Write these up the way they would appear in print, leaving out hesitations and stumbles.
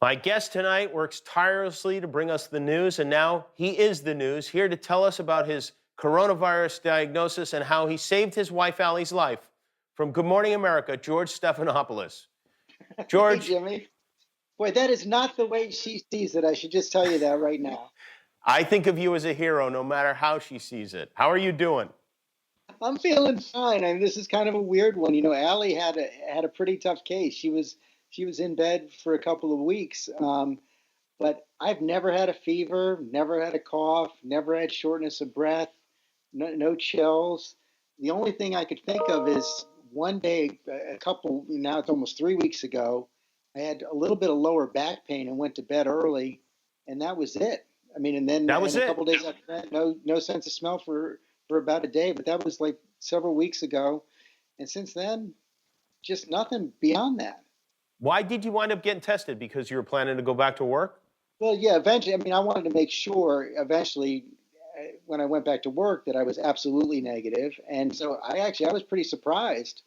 My guest tonight works tirelessly to bring us the news, and now he is the news, here to tell us about his coronavirus diagnosis and how he saved his wife, Allie's life. From Good Morning America, George Stephanopoulos. George. Hey, Jimmy. Boy, that is not the way she sees it. I should just tell you that right now. I think of you as a hero, no matter how she sees it. How are you doing? I'm feeling fine. I mean, this is kind of a weird one. You know, Allie had a pretty tough case. She was in bed for a couple of weeks. But I've never had a fever, never had a cough, never had shortness of breath, no chills. The only thing I could think of is one day, now it's almost 3 weeks ago, I had a little bit of lower back pain and went to bed early, and that was it. I mean, and then that was a couple days after that, no sense of smell for about a day, but that was like several weeks ago. And since then, just nothing beyond that. Why did you wind up getting tested? Because you were planning to go back to work? Well, yeah, eventually. I mean, I wanted to make sure eventually when I went back to work that I was absolutely negative. And so I was pretty surprised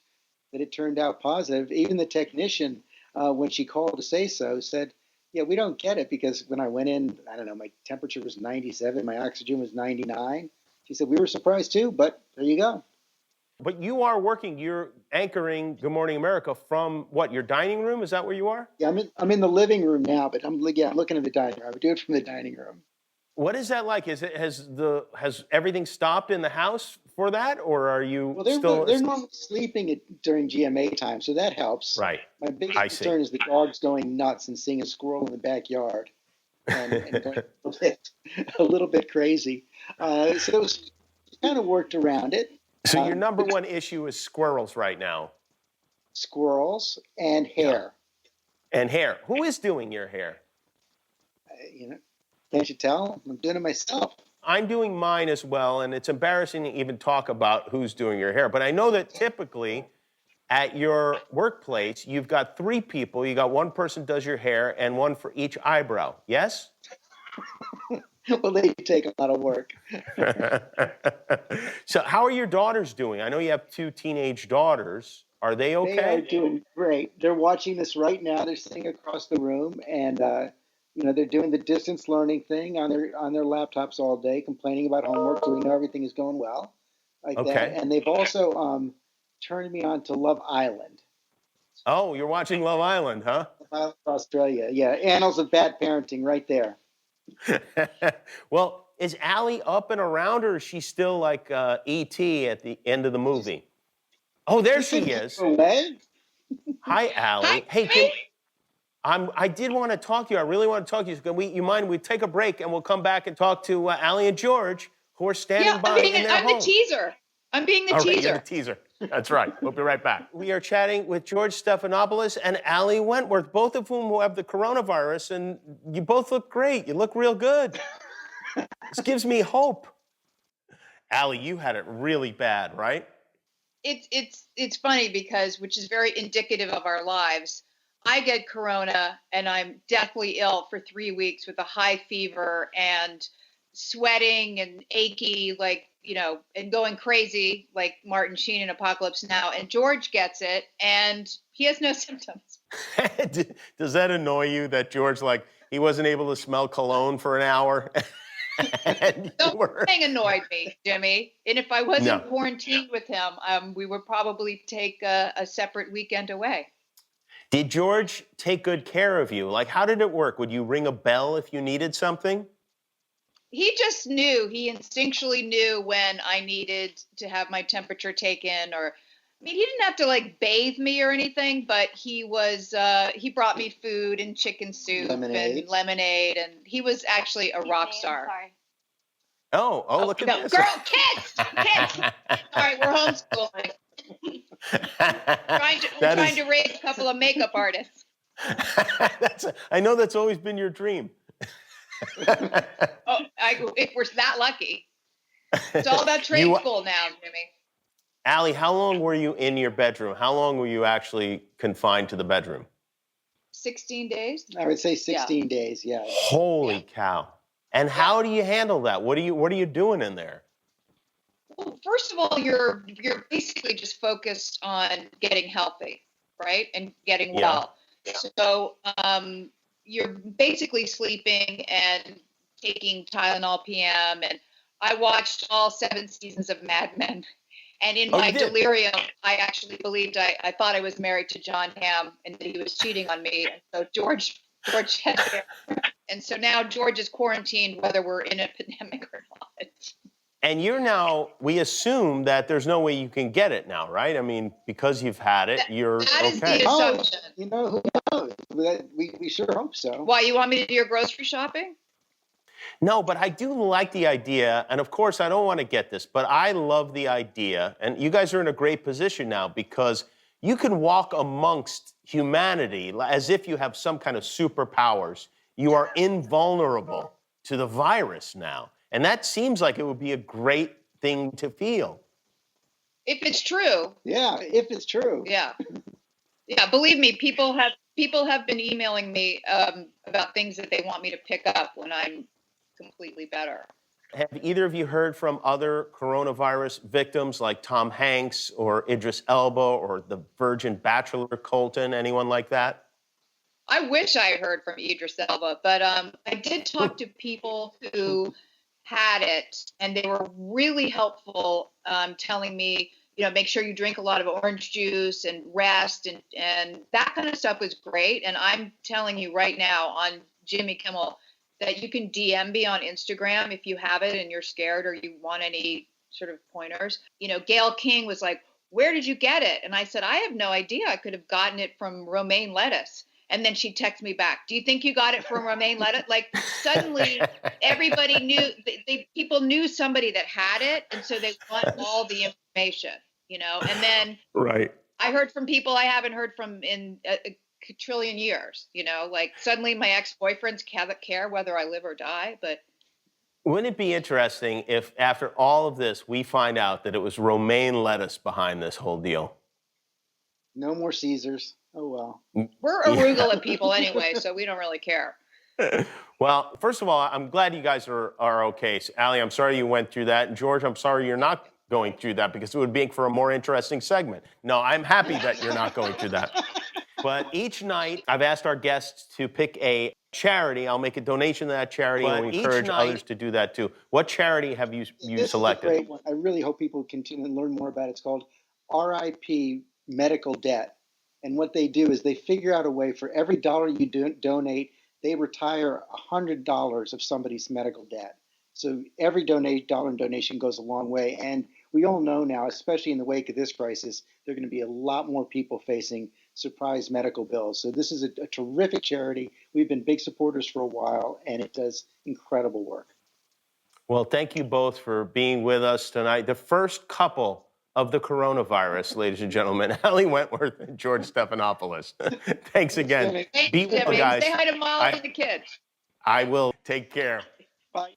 that it turned out positive. Even the technician, when she called to say so, said, yeah, we don't get it because when I went in, I don't know, my temperature was 97, my oxygen was 99. She said, we were surprised too, but there you go. But you are working, you're anchoring Good Morning America from what, your dining room? Is that where you are? Yeah, I'm in the living room now, but I'm looking at the dining room. I would do it from the dining room. What is that like? Has everything stopped in the house for that, or are you Well, they're normally sleeping during GMA time, so that helps. Right. My biggest concern is the dogs going nuts and seeing a squirrel in the backyard and going a little bit crazy. So it's kind of worked around it. So your number one issue is squirrels right now. Squirrels and hair. Yeah. And hair. Who is doing your hair? Can't you tell? I'm doing it myself. I'm doing mine as well, and it's embarrassing to even talk about who's doing your hair. But I know that typically at your workplace, you've got 3 people. You got one person does your hair and one for each eyebrow. Yes? Well, they take a lot of work. So how are your daughters doing? I know you have 2 teenage daughters. Are they okay? They are doing great. They're watching this right now. They're sitting across the room, and they're doing the distance learning thing on their laptops all day, complaining about homework, so we know everything is going well, like that. And they've also turned me on to Love Island. Oh, you're watching Love Island, huh? Love Island, Australia, yeah. Annals of bad parenting, right there. Well, is Allie up and around, or is she still like E.T. at the end of the movie? Oh, there she is. Hi, Allie. Hi. Hey, I did want to talk to you. I really want to talk to you. You mind we take a break and we'll come back and talk to Allie and George, who are standing by in their home. I'm the teaser. I'm being the teaser. You're the teaser. That's right. We'll be right back. We are chatting with George Stephanopoulos and Allie Wentworth, both of whom have the coronavirus, and you both look great. You look real good. This gives me hope. Allie, you had it really bad, right? It's funny because, which is very indicative of our lives, I get corona and I'm deathly ill for 3 weeks with a high fever and sweating and achy, and going crazy like Martin Sheen in Apocalypse Now. And George gets it and he has no symptoms. Does that annoy you that George, he wasn't able to smell cologne for an hour? Nothing annoyed me, Jimmy. And if I wasn't quarantined with him, we would probably take a separate weekend away. Did George take good care of you? How did it work? Would you ring a bell if you needed something? He just knew. He instinctually knew when I needed to have my temperature taken, he didn't have to bathe me or anything, but he brought me food and chicken soup and lemonade, and he was actually a rock star. Oh, look at this. Girl, kids! All right, we're homeschooling. trying to raise a couple of makeup artists. I know that's always been your dream. If we're that lucky. It's all about trade school now, Jimmy. Allie, how long were you in your bedroom? How long were you actually confined to the bedroom? 16 days. I would say 16 days, yeah. Holy cow. And how do you handle that? What are you doing in there? Well, first of all, you're basically just focused on getting healthy, right? And getting well. So you're basically sleeping and taking Tylenol PM. And I watched all 7 seasons of Mad Men. And in Oh, my you did? delirium, I actually believed I thought I was married to John Hamm and that he was cheating on me. And so George had hair. And so now George is quarantined whether we're in a pandemic or not. And you're now, we assume that there's no way you can get it now, right? I mean, because you've had it, you're That is okay. the Oh, assumption. you know, who knows? We sure hope so. Why, you want me to do your grocery shopping? No, but I do like the idea, and of course, I don't want to get this, but I love the idea, and you guys are in a great position now because you can walk amongst humanity as if you have some kind of superpowers. You are invulnerable to the virus now, and that seems like it would be a great thing to feel. If it's true. Yeah, if it's true. Yeah. Yeah, believe me, people have been emailing me about things that they want me to pick up when I'm completely better. Have either of you heard from other coronavirus victims like Tom Hanks or Idris Elba or the Virgin Bachelor Colton, anyone like that? I wish I had heard from Idris Elba, but I did talk to people who had it, and they were really helpful, telling me, make sure you drink a lot of orange juice and rest, and that kind of stuff was great. And I'm telling you right now on Jimmy Kimmel that you can DM me on Instagram if you have it and you're scared or you want any sort of pointers. Gail King was like, "Where did you get it?" And I said, "I have no idea. I could have gotten it from romaine lettuce." And then she texted me back, "Do you think you got it from romaine lettuce?" Like suddenly everybody knew, people knew somebody that had it. And so they want all the information, and then Right. I heard from people I haven't heard from in a trillion years, like suddenly my ex-boyfriends care whether I live or die. But Wouldn't it be interesting if after all of this, we find out that it was romaine lettuce behind this whole deal? No more Caesars. Oh, well. we're arugula people anyway, so we don't really care. Well, first of all, I'm glad you guys are okay. So, Allie, I'm sorry you went through that. And George, I'm sorry you're not going through that because it would make for a more interesting segment. No, I'm happy that you're not going through that. But each night, I've asked our guests to pick a charity. I'll make a donation to that charity, and we encourage others to do that too. What charity have you selected? This is a great one. I really hope people continue and learn more about it. It's called RIP Medical Debt. And what they do is they figure out a way for every dollar you donate, they retire $100 of somebody's medical debt. So every dollar in donation goes a long way. And we all know now, especially in the wake of this crisis, there are going to be a lot more people facing surprise medical bills. So this is a terrific charity. We've been big supporters for a while, and it does incredible work. Well, thank you both for being with us tonight. The first couple of the coronavirus, ladies and gentlemen, Allie Wentworth and George Stephanopoulos. Thanks again. Thank Be you, well, Jimmy. guys. Say hi to Molly and the kids. I will. Take care. Bye.